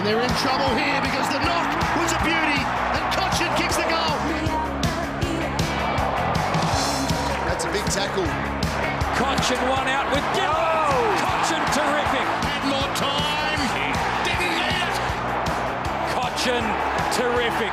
And they're in trouble here because the knock was a beauty and Cotchin kicks the goal. That's a big tackle. Cotchin one out with Cotchin terrific. Had more time. Didn't need it. Cotchin terrific.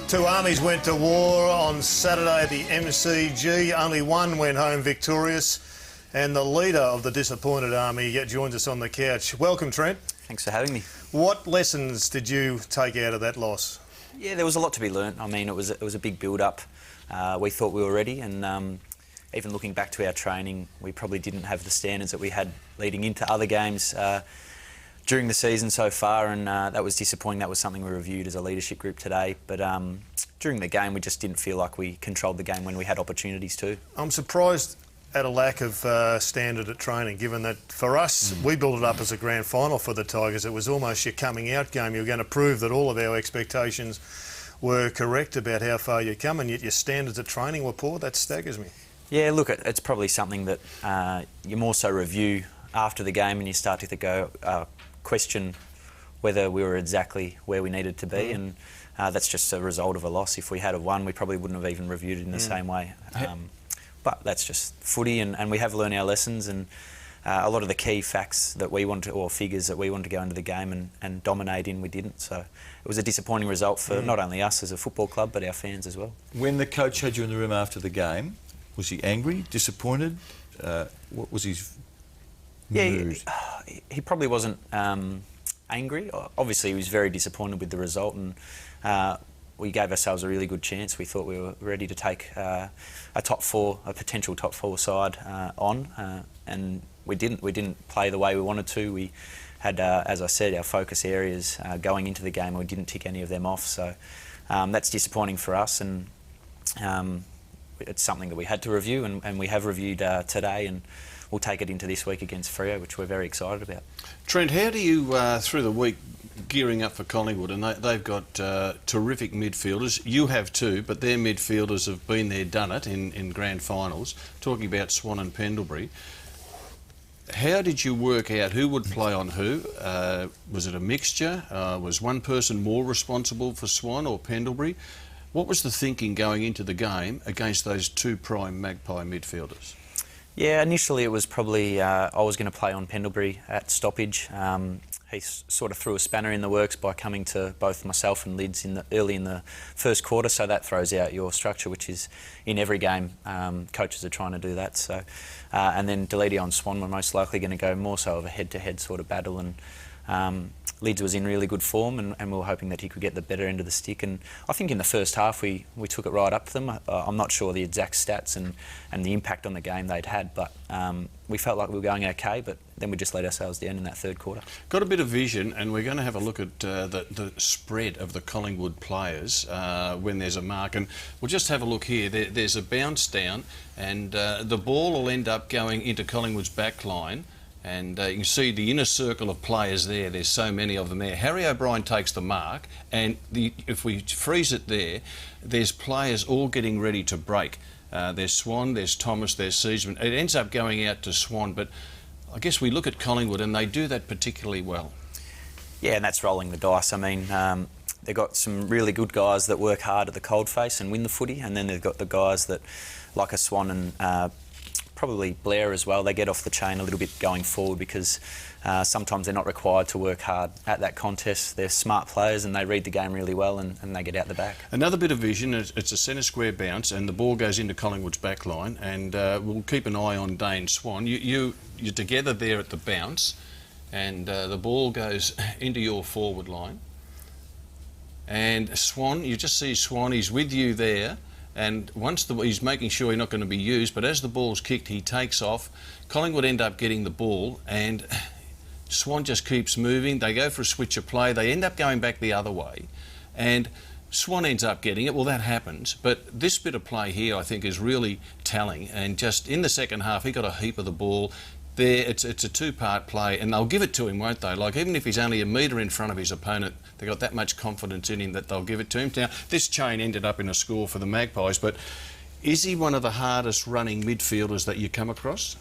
Two armies went to war on Saturday at the MCG. Only one went home victorious. And the leader of the disappointed army joins us on the couch. Welcome, Trent. Thanks for having me. What lessons did you take out of that loss? Yeah, there was a lot to be learnt. I mean, it was a big build-up. We thought we were ready, and even looking back to our training, we probably didn't have the standards that we had leading into other games during the season so far, and that was disappointing. That was something we reviewed as a leadership group today. But during the game, we just didn't feel like we controlled the game when we had opportunities to. I'm surprised at a lack of standard at training, given that for us, we built it up as a grand final for the Tigers. It was almost your coming out game. You were going to prove that all of our expectations were correct about how far you'd come, and yet your standards at training were poor. That staggers me. Yeah, look, it's probably something that you more so review after the game, and you start to go question whether we were exactly where we needed to be, and that's just a result of a loss. If we had have won, we probably wouldn't have even reviewed it in the same way. But that's just footy, and we have learned our lessons, and a lot of the key facts that we wanted, or figures that we wanted to go into the game and dominate in, we didn't. So it was a disappointing result for not only us as a football club, but our fans as well. When the coach had you in the room after the game, was he angry, disappointed? What was his mood? He probably wasn't angry. Obviously, he was very disappointed with the result, and we gave ourselves a really good chance. We thought we were ready to take a potential top four side on, and we didn't. We didn't play the way we wanted to. We had, as I said, our focus areas going into the game, and we didn't tick any of them off. So that's disappointing for us, and it's something that we had to review, and we have reviewed today, and we'll take it into this week against Freo, which we're very excited about. Trent, how do you, through the week, gearing up for Collingwood, and they've got terrific midfielders. You have too, but their midfielders have been there, done it in grand finals. Talking about Swan and Pendlebury, how did you work out who would play on who? Was it a mixture? Was one person more responsible for Swan or Pendlebury? What was the thinking going into the game against those two prime Magpie midfielders? Yeah, initially it was probably I was going to play on Pendlebury at stoppage. He sort of threw a spanner in the works by coming to both myself and Lids early in the first quarter, so that throws out your structure, which is in every game. Coaches are trying to do that. So, and then Deledio and Swan were most likely going to go more so of a head-to-head sort of battle, and Lids was in really good form, and we were hoping that he could get the better end of the stick. And I think in the first half we took it right up to them. I'm not sure the exact stats and the impact on the game they'd had, but we felt like we were going okay, but then we just let ourselves down in that third quarter. Got a bit of vision, and we're going to have a look at the spread of the Collingwood players when there's a mark. And we'll just have a look here. There's a bounce down, and the ball will end up going into Collingwood's back line. And you can see the inner circle of players there. There's so many of them there. Harry O'Brien takes the mark, and if we freeze it there, there's players all getting ready to break. There's Swan, there's Thomas, there's Seaman. It ends up going out to Swan, but I guess we look at Collingwood and they do that particularly well. Yeah, and that's rolling the dice. I mean, they've got some really good guys that work hard at the coldface and win the footy, and then they've got the guys that, like a Swan and probably Blair as well, they get off the chain a little bit going forward because sometimes they're not required to work hard at that contest. They're smart players and they read the game really well, and they get out the back. Another bit of vision, it's a centre square bounce, and the ball goes into Collingwood's back line, and we'll keep an eye on Dane Swan. You're together there at the bounce, and the ball goes into your forward line. And Swan, you just see Swan, he's with you there. And once he's making sure he's not going to be used, but as the ball's kicked, he takes off. Collingwood end up getting the ball, and Swan just keeps moving. They go for a switch of play. They end up going back the other way, and Swan ends up getting it. Well, that happens. But this bit of play here, I think, is really telling. And just in the second half, he got a heap of the ball. There, it's a two-part play, and they'll give it to him, won't they? Like, even if he's only a metre in front of his opponent, they've got that much confidence in him that they'll give it to him. Now, this chain ended up in a score for the Magpies, but is he one of the hardest running midfielders that you come across?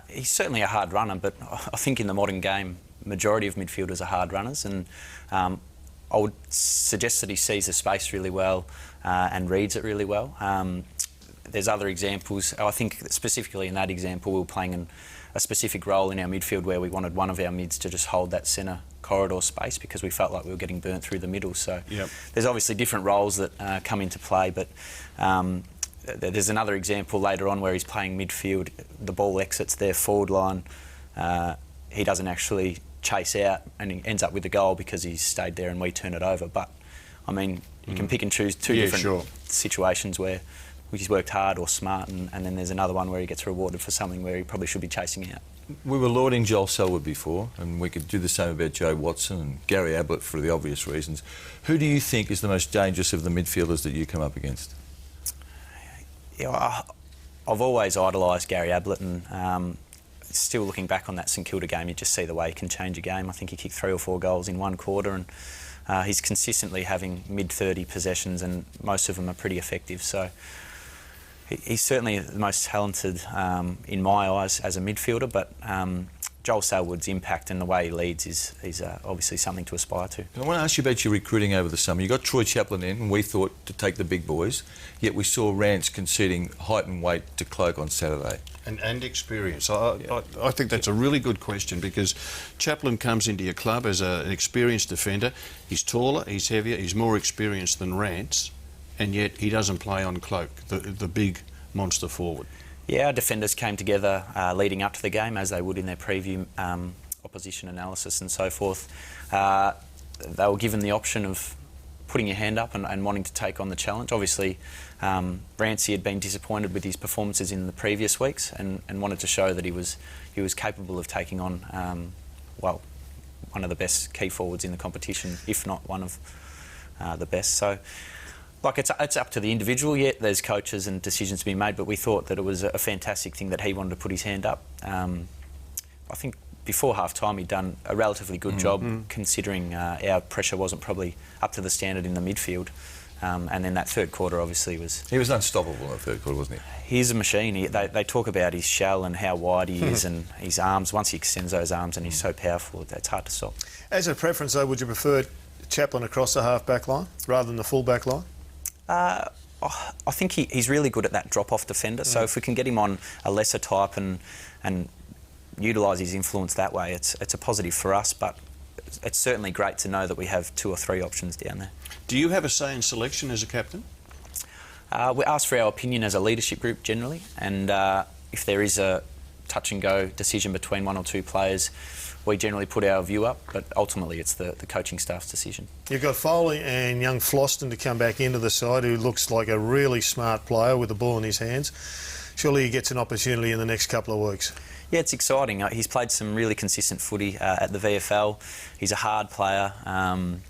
He's certainly a hard runner, but I think in the modern game, majority of midfielders are hard runners, and I would suggest that he sees the space really well and reads it really well. There's other examples. I think specifically in that example, we were playing a specific role in our midfield where we wanted one of our mids to just hold that centre corridor space because we felt like we were getting burnt through the middle. So there's obviously different roles that come into play, but there's another example later on where he's playing midfield. The ball exits their forward line. He doesn't actually chase out and he ends up with the goal because he's stayed there and we turn it over. But, I mean, you can pick and choose two different situations where he's worked hard or smart, and then there's another one where he gets rewarded for something where he probably should be chasing out. We were lauding Joel Selwood before, and we could do the same about Joe Watson and Gary Ablett for the obvious reasons. Who do you think is the most dangerous of the midfielders that you come up against? Yeah, I've always idolised Gary Ablett, and still looking back on that St Kilda game, you just see the way he can change a game. I think he kicked 3 or 4 goals in one quarter, and he's consistently having mid-30 possessions, and most of them are pretty effective. So he's certainly the most talented in my eyes as a midfielder, but Joel Selwood's impact and the way he leads is obviously something to aspire to. I want to ask you about your recruiting over the summer. You got Troy Chaplin in, and we thought to take the big boys, yet we saw Rance conceding height and weight to Cloak on Saturday. And experience. I think that's a really good question because Chaplin comes into your club as an experienced defender. He's taller, he's heavier, he's more experienced than Rance, and yet he doesn't play on Cloak, the big monster forward. Yeah, our defenders came together leading up to the game, as they would in their preview opposition analysis and so forth. They were given the option of putting your hand up and wanting to take on the challenge. Obviously, Rancy had been disappointed with his performances in the previous weeks and wanted to show that he was capable of taking on, well, one of the best key forwards in the competition, if not one of the best. So, like, it's up to the individual, yet there's coaches and decisions to be made, but we thought that it was a fantastic thing that he wanted to put his hand up. I think before half-time he'd done a relatively good job considering our pressure wasn't probably up to the standard in the midfield. And then that third quarter obviously was... He was unstoppable in the third quarter, wasn't he? He's a machine. They talk about his shell and how wide he is and his arms. Once he extends those arms and he's so powerful, it's hard to stop. As a preference, though, would you prefer Chaplin across the half-back line rather than the full-back line? I think he's really good at that drop-off defender. So if we can get him on a lesser type and utilise his influence that way, it's a positive for us. But it's certainly great to know that we have 2 or 3 options down there. Do you have a say in selection as a captain? We ask for our opinion as a leadership group generally, and if there is a touch-and-go decision between 1 or 2 players, we generally put our view up, but ultimately it's the coaching staff's decision. You've got Foley and young Floston to come back into the side, who looks like a really smart player with the ball in his hands. Surely he gets an opportunity in the next couple of weeks. Yeah, it's exciting. He's played some really consistent footy at the VFL. He's a hard player, and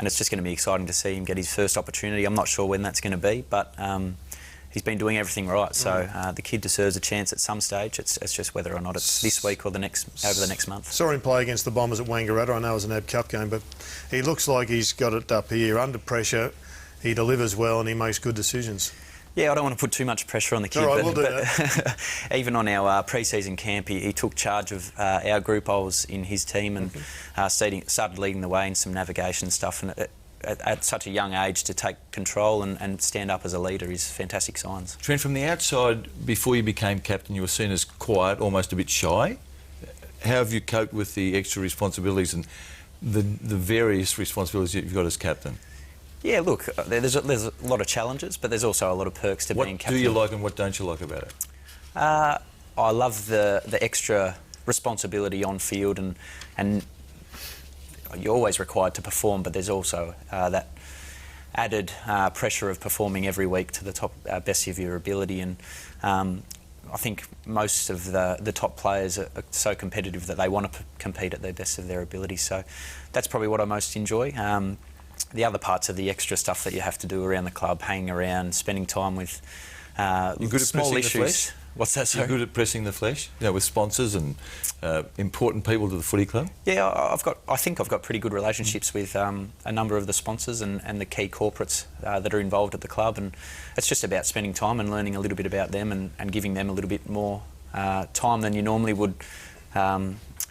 it's just going to be exciting to see him get his first opportunity. I'm not sure when that's going to be, but he's been doing everything right. So the kid deserves a chance at some stage. It's just whether or not it's this week or over the next month. Saw him play against the Bombers at Wangaratta. I know it was an AB Cup game, but he looks like he's got it up here. Under pressure, he delivers well and he makes good decisions. Yeah, I don't want to put too much pressure on the kid, all right, we'll do that. Even on our pre-season camp, he took charge of our group. I was in his team and started leading the way in some navigation stuff. And at such a young age to take control and stand up as a leader is fantastic signs. Trent, from the outside, before you became captain, you were seen as quiet, almost a bit shy. How have you coped with the extra responsibilities and the various responsibilities that you've got as captain? Yeah, look, there's a lot of challenges, but there's also a lot of perks to being captain. What do you like and what don't you like about it? I love the extra responsibility on field, and you're always required to perform, but there's also that added pressure of performing every week to the top best of your ability. And I think most of the top players are so competitive that they want to compete at the best of their ability. So that's probably what I most enjoy. The other parts are the extra stuff that you have to do around the club, hanging around, spending time with You're good at small pressing issues. the flesh? What's that, sorry? You're good at pressing the flesh, with sponsors and important people to the footy club? Yeah, I think I've got pretty good relationships with a number of the sponsors and the key corporates that are involved at the club, and it's just about spending time and learning a little bit about them and giving them a little bit more time than you normally would,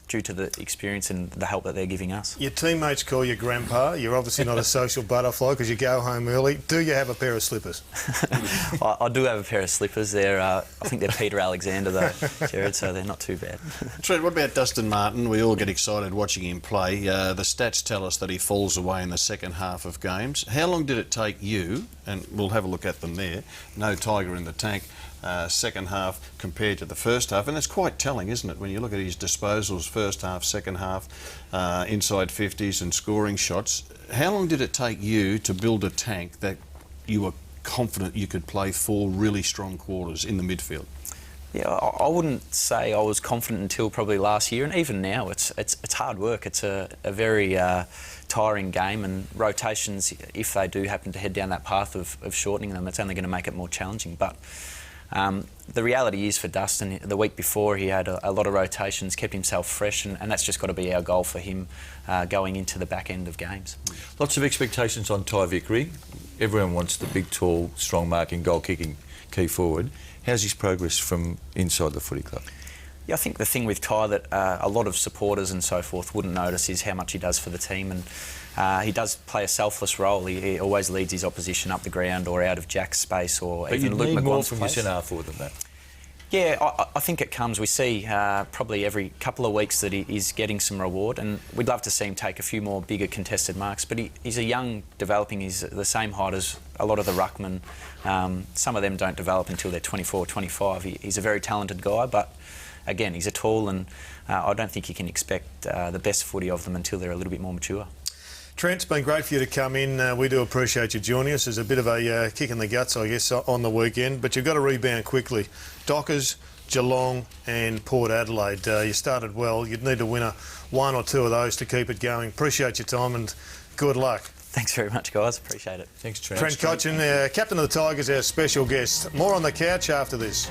due to the experience and the help that they're giving us. Your teammates call you grandpa. You're obviously not a social butterfly because you go home early. Do you have a pair of slippers? I do have a pair of slippers. I think they're Peter Alexander though, Jared, so they're not too bad. Trent, what about Dustin Martin? We all get excited watching him play. The stats tell us that he falls away in the second half of games. How long did it take you, and we'll have a look at them there, no Tiger in the tank, second half compared to the first half? And it's quite telling, isn't it, when you look at his disposals, first half, second half, inside 50s and scoring shots. How long did it take you to build a tank that you were confident you could play 4 really strong quarters in the midfield? Yeah, I wouldn't say I was confident until probably last year, and even now it's hard work. It's a very tiring game, and rotations, if they do happen to head down that path of shortening them, it's only going to make it more challenging. But the reality is for Dustin, the week before he had a lot of rotations, kept himself fresh, and that's just got to be our goal for him going into the back end of games. Lots of expectations on Ty Vickery. Everyone wants the big, tall, strong marking, goal-kicking key forward. How's his progress from inside the footy club? Yeah, I think the thing with Ty that a lot of supporters and so forth wouldn't notice is how much he does for the team, and he does play a selfless role. He always leads his opposition up the ground or out of Jack's space, or but even Luke McGuan's place. But you need more from your centre-half forward than that. Yeah, I think it comes. We see probably every couple of weeks that he's getting some reward, and we'd love to see him take a few more bigger contested marks. But he's a young developing. He's the same height as a lot of the ruckmen. Some of them don't develop until they're 24, 25. He's a very talented guy, but again, he's a tall, and I don't think you can expect the best footy of them until they're a little bit more mature. Trent, it's been great for you to come in. We do appreciate you joining us. There's a bit of a kick in the guts, I guess, on the weekend, but you've got to rebound quickly. Dockers, Geelong and Port Adelaide. You started well. You'd need to win one or two of those to keep it going. Appreciate your time and good luck. Thanks very much, guys. Appreciate it. Thanks, Trent. Trent Cotchin, captain of the Tigers, our special guest. More on the couch after this.